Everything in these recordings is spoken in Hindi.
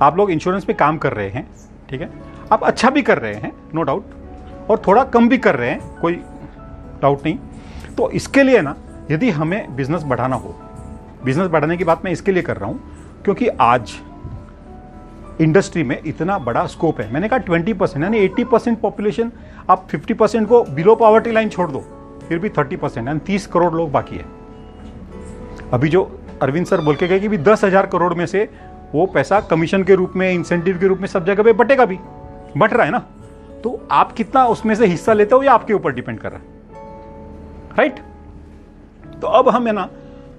आप लोग इंश्योरेंस पे काम कर रहे हैं, ठीक है, आप अच्छा भी कर रहे हैं, नो डाउट, और थोड़ा कम भी कर रहे हैं, कोई डाउट नहीं। तो इसके लिए ना, यदि हमें बिजनेस बढ़ाना हो, बिजनेस बढ़ाने की बात मैं इसके लिए कर रहा हूं क्योंकि आज इंडस्ट्री में इतना बड़ा स्कोप है। मैंने कहा 20% यानी 80% पॉपुलेशन, आप 50% को बिलो पॉवर्टी लाइन छोड़ दो, फिर भी 30% यानी 30 करोड़ लोग बाकी है। अभी जो अरविंद सर बोल के गए कि भी 10,000 करोड़ में से वो पैसा कमीशन के रूप में, इंसेंटिव के रूप में सब जगह पे बटेगा, भी बट रहा है ना। तो आप कितना उसमें से हिस्सा लेते हो ये आपके ऊपर डिपेंड कर रहा है, राइट। तो अब हम है ना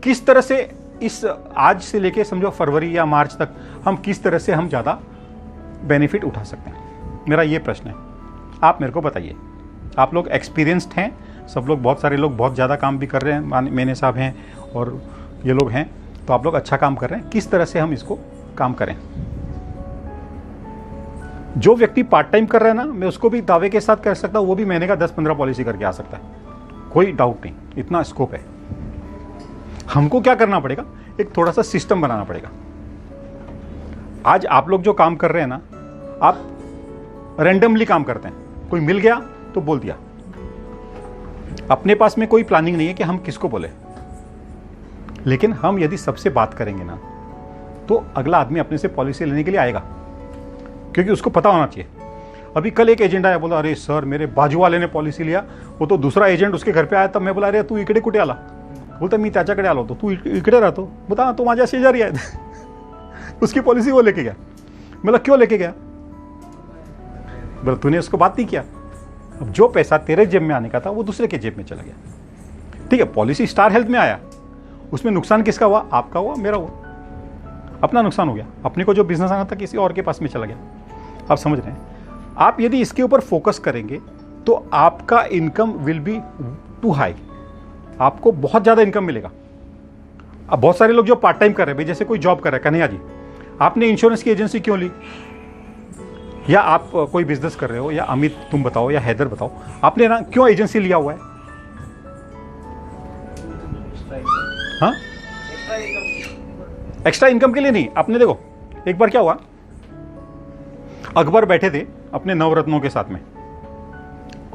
किस तरह से इस आज से लेके समझो फरवरी या मार्च तक हम किस तरह से हम ज्यादा बेनिफिट उठा सकते हैं, मेरा ये प्रश्न है। आप मेरे को बताइए। आप लोग एक्सपीरियंस्ड हैं, सब लोग, बहुत सारे लोग बहुत ज़्यादा काम भी कर रहे हैं, मैंने साहब हैं और ये लोग हैं, तो आप लोग अच्छा काम कर रहे हैं। किस तरह से हम इसको काम करें? जो व्यक्ति पार्ट टाइम कर रहा है ना, मैं उसको भी दावे के साथ कह सकता हूँ, वो भी महीने का 10-15 पॉलिसी करके आ सकता है, कोई डाउट नहीं, इतना स्कोप है। हमको क्या करना पड़ेगा, एक थोड़ा सा सिस्टम बनाना पड़ेगा। आज आप लोग जो काम कर रहे हैं ना, आप रैंडमली काम करते हैं, कोई मिल गया तो बोल दिया, अपने पास में कोई प्लानिंग नहीं है कि हम किसको बोले। लेकिन हम यदि सबसे बात करेंगे ना, तो अगला आदमी अपने से पॉलिसी लेने के लिए आएगा, क्योंकि उसको पता होना चाहिए। अभी कल एक एजेंट आया, बोला अरे सर मेरे बाजू वाले ने पॉलिसी लिया, वो तो दूसरा एजेंट उसके घर पे आया, तब मैं बोला अरे तू इकडे कुठे आला, बोलता मी त्याच्याकडे आलो होतो, तू इकडे राहतो, बता तो माझ्या शेजारी आहे उसकी पॉलिसी वो लेके गया। मतलब क्यों लेके गया? बोला तूने उसको बात नहीं किया। अब जो पैसा तेरे जेब में आने का था वो दूसरे के जेब में चला गया। ठीक है, पॉलिसी स्टार हेल्थ में आया, उसमें नुकसान किसका हुआ? आपका हुआ, मेरा हुआ, अपना नुकसान हो गया। अपने को जो बिजनेस आना था किसी और के पास में चला गया। आप समझ रहे हैं? आप यदि इसके ऊपर फोकस करेंगे तो आपका income will be too high, आपको बहुत ज्यादा इनकम मिलेगा। अब बहुत सारे लोग जो पार्ट टाइम कर रहे हैं, भाई जैसे कोई जॉब कर रहा है, कन्हैया जी आपने इंश्योरेंस की एजेंसी क्यों ली? या आप कोई बिजनेस कर रहे हो, या अमित तुम बताओ, या हैदर बताओ, आपने ना क्यों एजेंसी लिया हुआ है? हाँ, एक्स्ट्रा इनकम के लिए नहीं। आपने देखो एक बार क्या हुआ, अकबर बैठे थे अपने नवरत्नों के साथ में,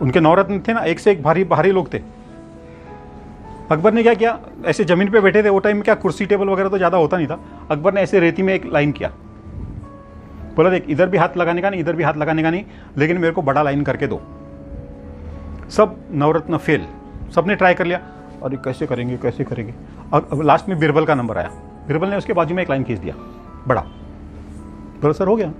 उनके नवरत्न थे ना, एक से एक भारी भारी लोग थे। अकबर ने क्या किया, ऐसे जमीन पे बैठे थे, वो टाइम में क्या कुर्सी टेबल वगैरह तो ज्यादा होता नहीं था। अकबर ने ऐसे रेती में एक लाइन किया, बोला देख इधर भी हाथ लगाने का नहीं, इधर भी हाथ लगाने का नहीं, लेकिन मेरे को बड़ा लाइन करके दो। सब नवरत्न फेल, सबने ट्राई कर लिया, अरे कैसे करेंगे कैसे करेंगे। अब लास्ट में बीरबल का नंबर आया, बीरबल ने उसके बाजू में एक लाइन खींच दिया बड़ा, बोला सर हो गया।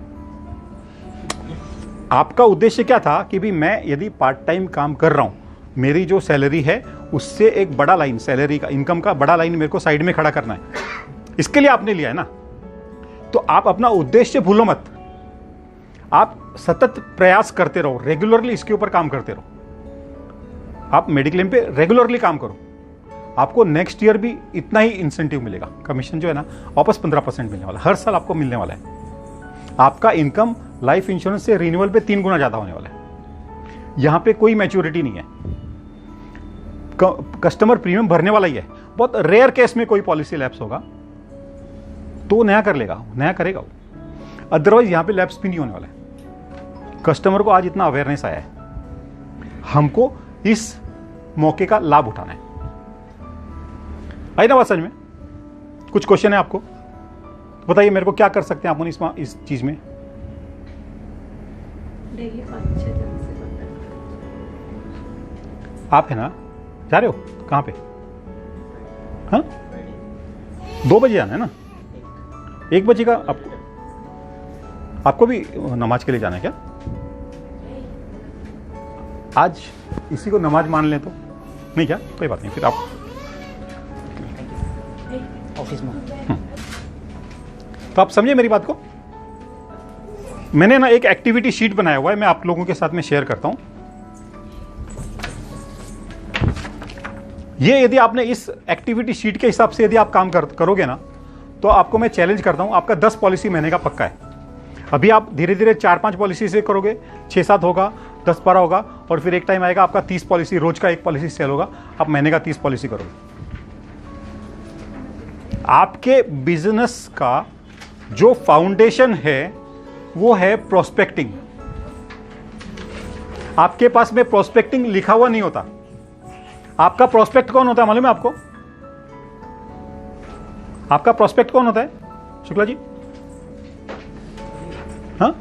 आपका उद्देश्य क्या था कि भी मैं यदि पार्ट टाइम काम कर रहा हूं, मेरी जो सैलरी है उससे एक बड़ा लाइन, सैलरी का, इनकम का बड़ा लाइन मेरे को साइड में खड़ा करना है, इसके लिए आपने लिया है ना। तो आप अपना उद्देश्य भूलो मत, आप सतत प्रयास करते रहो, रेगुलरली इसके ऊपर काम करते रहो। आप मेडिक्लेम पे रेगुलरली काम करो, आपको नेक्स्ट ईयर भी इतना ही इंसेंटिव मिलेगा। कमीशन जो है ना वापस 15% मिलने वाला, हर साल आपको मिलने वाला है। आपका इनकम लाइफ इंश्योरेंस से रिन्यूअल पे 3 गुना ज्यादा होने वाला है। यहां पे कोई मैच्योरिटी नहीं है, कस्टमर प्रीमियम भरने वाला ही है। बहुत रेयर केस में कोई पॉलिसी लैप्स होगा तो नया कर लेगा, नया करेगा वो, अदरवाइज यहां पे लैप्स भी नहीं होने वाला है। कस्टमर को आज इतना अवेयरनेस आया है, हमको इस मौके का लाभ उठाना है। आई ना बात समझ में? कुछ क्वेश्चन है आपको? बताइए मेरे को, क्या कर सकते हैं आप इस चीज में? आप है ना जा रहे हो कहां पे? हाँ 2 बजे आना है ना, 1 बजे का आपको भी नमाज के लिए जाना है क्या? आज इसी को नमाज मान लें तो नहीं, क्या कोई बात नहीं, फिर आप ऑफिस में। तो आप समझे मेरी बात को? मैंने ना एक एक्टिविटी शीट बनाया हुआ है, मैं आप लोगों के साथ में शेयर करता हूं। ये यदि आपने इस एक्टिविटी शीट के हिसाब से यदि आप काम करोगे ना, तो आपको मैं चैलेंज करता हूं, आपका 10 पॉलिसी महीने का पक्का है। अभी आप धीरे धीरे 4-5 पॉलिसी से करोगे, 6-7 होगा, 10-12 होगा, और फिर एक टाइम आएगा आपका 30 पॉलिसी, रोज का 1 पॉलिसी सेल होगा, आप महीने का 30 पॉलिसी करोगे। आपके बिजनेस का जो फाउंडेशन है वो है प्रोस्पेक्टिंग। आपके पास में प्रोस्पेक्टिंग लिखा हुआ नहीं होता। आपका प्रोस्पेक्ट कौन होता है मालूम है आपको? आपका प्रोस्पेक्ट कौन होता है शुक्ला जी? हाँ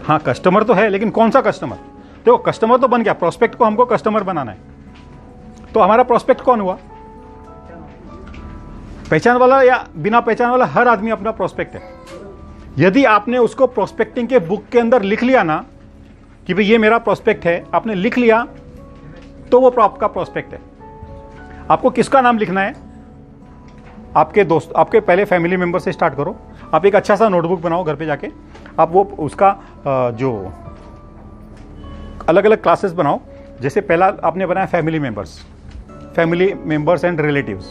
हाँ, कस्टमर तो है, लेकिन कौन सा कस्टमर? देखो, कस्टमर तो बन गया, प्रोस्पेक्ट को हमको कस्टमर बनाना है। तो हमारा प्रोस्पेक्ट कौन हुआ? पहचान वाला या बिना पहचान वाला, हर आदमी अपना प्रोस्पेक्ट है। यदि आपने उसको प्रोस्पेक्टिंग के बुक के अंदर लिख लिया ना कि भाई ये मेरा प्रोस्पेक्ट है, आपने लिख लिया, तो वो आपका प्रोस्पेक्ट है। आपको किसका नाम लिखना है? आपके दोस्त, आपके पहले फैमिली मेंबर से स्टार्ट करो। आप एक अच्छा सा नोटबुक बनाओ घर पे जाके, आप वो उसका जो अलग अलग क्लासेस बनाओ। जैसे पहला आपने बनाया फैमिली मेंबर्स एंड रिलेटिव्स,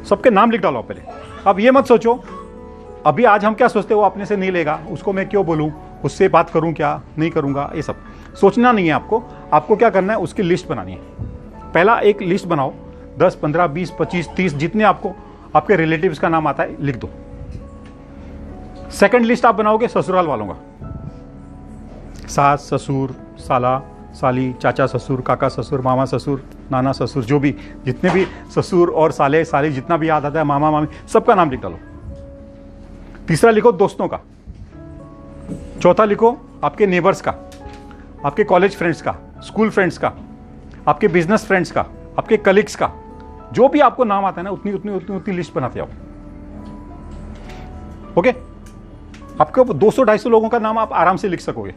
सबके नाम लिख डालो पहले। अब ये मत सोचो अभी आज हम क्या सोचते हैं वो अपने से नहीं लेगा, उसको मैं क्यों बोलूं, उससे बात करूं क्या, नहीं करूंगा, ये सब सोचना नहीं है आपको। आपको क्या करना है, उसकी लिस्ट बनानी है। पहला एक लिस्ट बनाओ, 10, 15, 20, 25, 30 जितने आपको आपके रिलेटिव्स का नाम आता है लिख दो। सेकंड लिस्ट आप बनाओगे ससुराल वालों का, सास ससुर, साला साली, चाचा ससुर, काका ससुर, मामा ससुर, नाना ससुर, जो भी जितने भी ससुर और साले साली जितना भी याद आता है, मामा मामी, सबका नाम लिख डालो। तीसरा लिखो दोस्तों का। चौथा लिखो आपके नेबर्स का, आपके कॉलेज फ्रेंड्स का, स्कूल फ्रेंड्स का, आपके बिजनेस फ्रेंड्स का, आपके कलीग्स का, जो भी आपको नाम आता है ना, उतनी लिस्ट बनाते आओ। ओके, आपको 200-250 लोगों का नाम आप आराम से लिख सकोगे।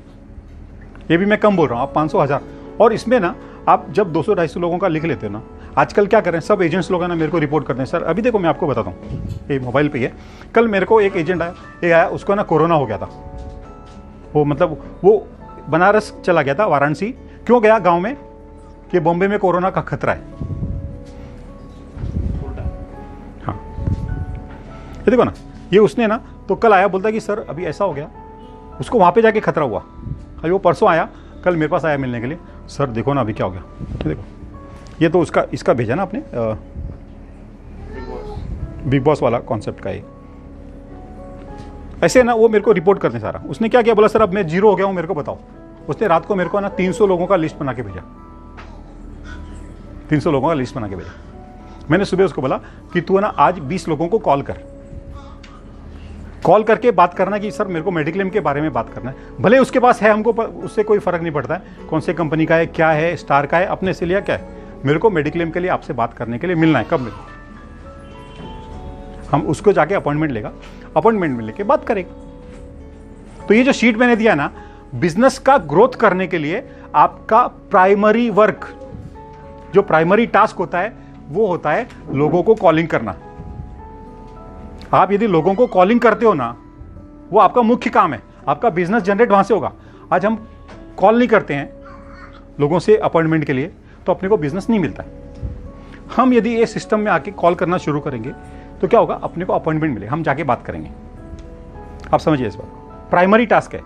ये भी मैं कम बोल रहा हूं, आप 500-1000। और इसमें ना आप जब 200-250 लोगों का लिख लेते हो ना, आजकल क्या करें सब एजेंट्स लोग हैं ना, मेरे को रिपोर्ट करते हैं, सर अभी देखो मैं आपको बताता हूँ, ये मोबाइल पे है। कल मेरे को एक एजेंट आया, उसको ना कोरोना हो गया था। वो मतलब वो बनारस चला गया था, वाराणसी। क्यों गया गांव में? कि बॉम्बे में कोरोना का खतरा है। हाँ, ये देखो ना, ये उसने ना तो कल आया, बोलता कि सर अभी ऐसा हो गया, उसको वहां पे जाके खतरा हुआ। अभी वो परसों आया, कल मेरे पास आया मिलने के लिए, सर देखो ना अभी क्या हो गया। ये देखो, ये तो इसका भेजा ना आपने बिग बॉस वाला कॉन्सेप्ट का ही। ऐसे ना वो मेरे को रिपोर्ट करते सारा। उसने क्या किया, बोला सर अब मैं 0 हो गया हूं, मेरे को बताओ। उसने रात को मेरे को ना 300 लोगों का लिस्ट बना के भेजा, 300 लोगों का लिस्ट बना के भेजा। मैंने सुबह उसको बोला कि तू ना आज 20 लोगों को कॉल करके बात करना कि सर मेरे को मेडिक्लेम के बारे में बात करना है। भले उसके पास है, हमको उससे कोई फर्क नहीं पड़ता है कौन से कंपनी का है, क्या है, स्टार का है, अपने से लिया क्या है। मेरे को मेडिक्लेम के लिए आपसे बात करने के लिए मिलना है। कब मिलना? हम उसको जाके अपॉइंटमेंट लेगा, अपॉइंटमेंट में लेके बात करेगा। तो ये जो शीट मैंने दिया ना, बिजनेस का ग्रोथ करने के लिए आपका प्राइमरी वर्क, जो प्राइमरी टास्क होता है वो होता है लोगों को कॉलिंग करना। आप यदि लोगों को कॉलिंग करते हो ना, वो आपका मुख्य काम है, आपका बिजनेस जनरेट वहां से होगा। आज हम कॉल नहीं करते हैं लोगों से अपॉइंटमेंट के लिए, तो अपने को बिजनेस नहीं मिलता है। हम यदि ये सिस्टम में आके कॉल करना शुरू करेंगे तो क्या होगा, अपने को अपॉइंटमेंट मिलेगा, हम जाके बात करेंगे। आप समझिए इस बात। प्राइमरी टास्क है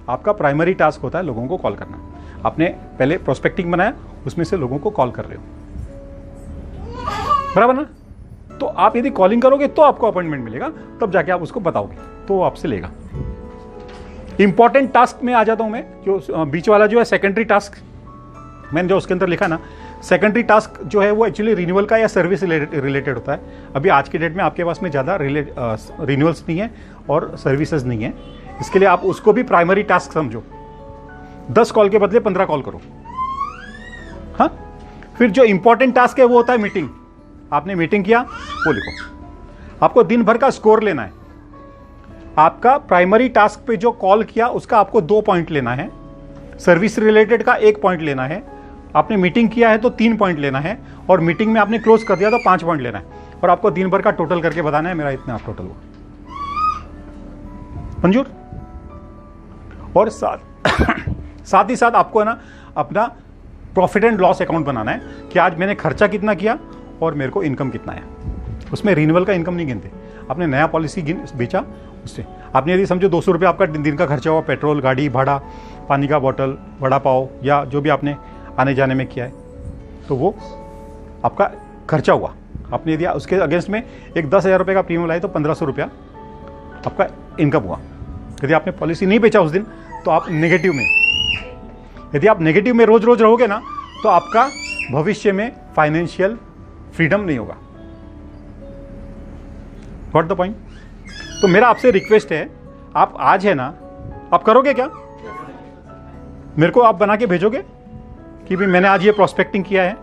आपका, प्राइमरी टास्क होता है लोगों को कॉल करना। आपने पहले प्रोस्पेक्टिंग बनाया, उसमें से लोगों को कॉल कर रहे हो, बराबर ना? तो आप यदि कॉलिंग करोगे तो आपको अपॉइंटमेंट मिलेगा, तब जाके आप उसको बताओगे तो वो आपसे लेगा। इंपॉर्टेंट टास्क में आ जाता हूं मैं, जो बीच वाला जो है सेकेंडरी टास्क, मैंने जो उसके अंदर लिखा ना, सेकेंडरी टास्क जो है वो एक्चुअली रिन्यूअल का या सर्विस रिलेटेड होता है। अभी आज की डेट में आपके पास में ज़्यादा रिन्यूअल्स नहीं है और सर्विसेज नहीं है, इसके लिए आप उसको भी प्राइमरी टास्क समझो। 10 कॉल के बदले 15 कॉल करो। हाँ, फिर जो इंपॉर्टेंट टास्क है वो होता है मीटिंग। आपने मीटिंग किया वो लिखो। आपको दिन भर का स्कोर लेना है। आपका प्राइमरी टास्क पे जो कॉल किया उसका आपको 2 पॉइंट लेना है, सर्विस रिलेटेड का 1 पॉइंट लेना है, आपने मीटिंग किया है तो 3 पॉइंट लेना है, और मीटिंग में आपने क्लोज कर दिया तो 5 पॉइंट लेना है, और आपको दिन भर का टोटल करके बताना है मेरा इतना टोटल हुआ। मंजूर? और साथ ही साथ आपको है ना अपना प्रॉफिट एंड लॉस अकाउंट बनाना है कि आज मैंने खर्चा कितना किया और मेरे को इनकम कितना है। उसमें रिन्यूअल का इनकम नहीं गिनते, आपने नया पॉलिसी बेचा उससे। आपने यदि समझो 200 रुपये आपका दिन का खर्चा हुआ, पेट्रोल, गाड़ी भाड़ा, पानी का बोतल, वड़ा पाव या जो भी आपने आने जाने में किया है, तो वो आपका खर्चा हुआ। आपने यदि उसके अगेंस्ट में एक 10,000 रुपये का प्रीमियम लाए तो 1,500 रुपया आपका इनकम हुआ। यदि आपने पॉलिसी नहीं बेचा उस दिन तो आप नेगेटिव में, यदि आप नेगेटिव में रोज रोज रहोगे ना तो आपका भविष्य में फाइनेंशियल फ्रीडम नहीं होगा। What the point? तो मेरा आपसे रिक्वेस्ट है, आप आज है ना, आप करोगे क्या? मेरे को आप बना के भेजोगे कि भाई मैंने आज ये प्रोस्पेक्टिंग किया है।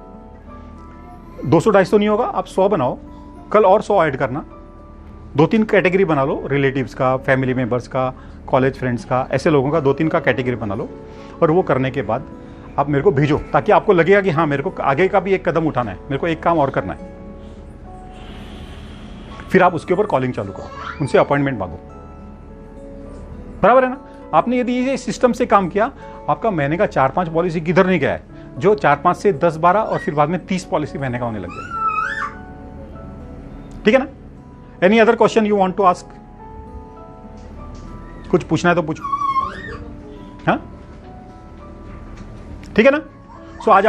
200-250 नहीं होगा, आप 100 बनाओ, कल और 100 ऐड करना। 2-3 कैटेगरी बना लो, रिलेटिव्स का, फैमिली मेंबर्स का, कॉलेज फ्रेंड्स का, ऐसे लोगों का 2-3 का कैटेगरी बना लो। और वो करने के बाद आप मेरे को भेजो, ताकि आपको लगेगा कि हाँ मेरे को आगे का भी एक कदम उठाना है, मेरे को एक काम और करना है। फिर आप उसके ऊपर कॉलिंग चालू करो, उनसे अपॉइंटमेंट मांगो। बराबर है ना? आपने यदि ये सिस्टम से काम किया, आपका महीने का 4-5 पॉलिसी किधर नहीं गया है, जो 4-5 से 10-12 और फिर बाद में 30 पॉलिसी महीने का होने लग जाएगी। ठीक है ना? Any other question you want to ask? कुछ पूछना है तो पूछो। हाँ, ठीक है ना? सो आज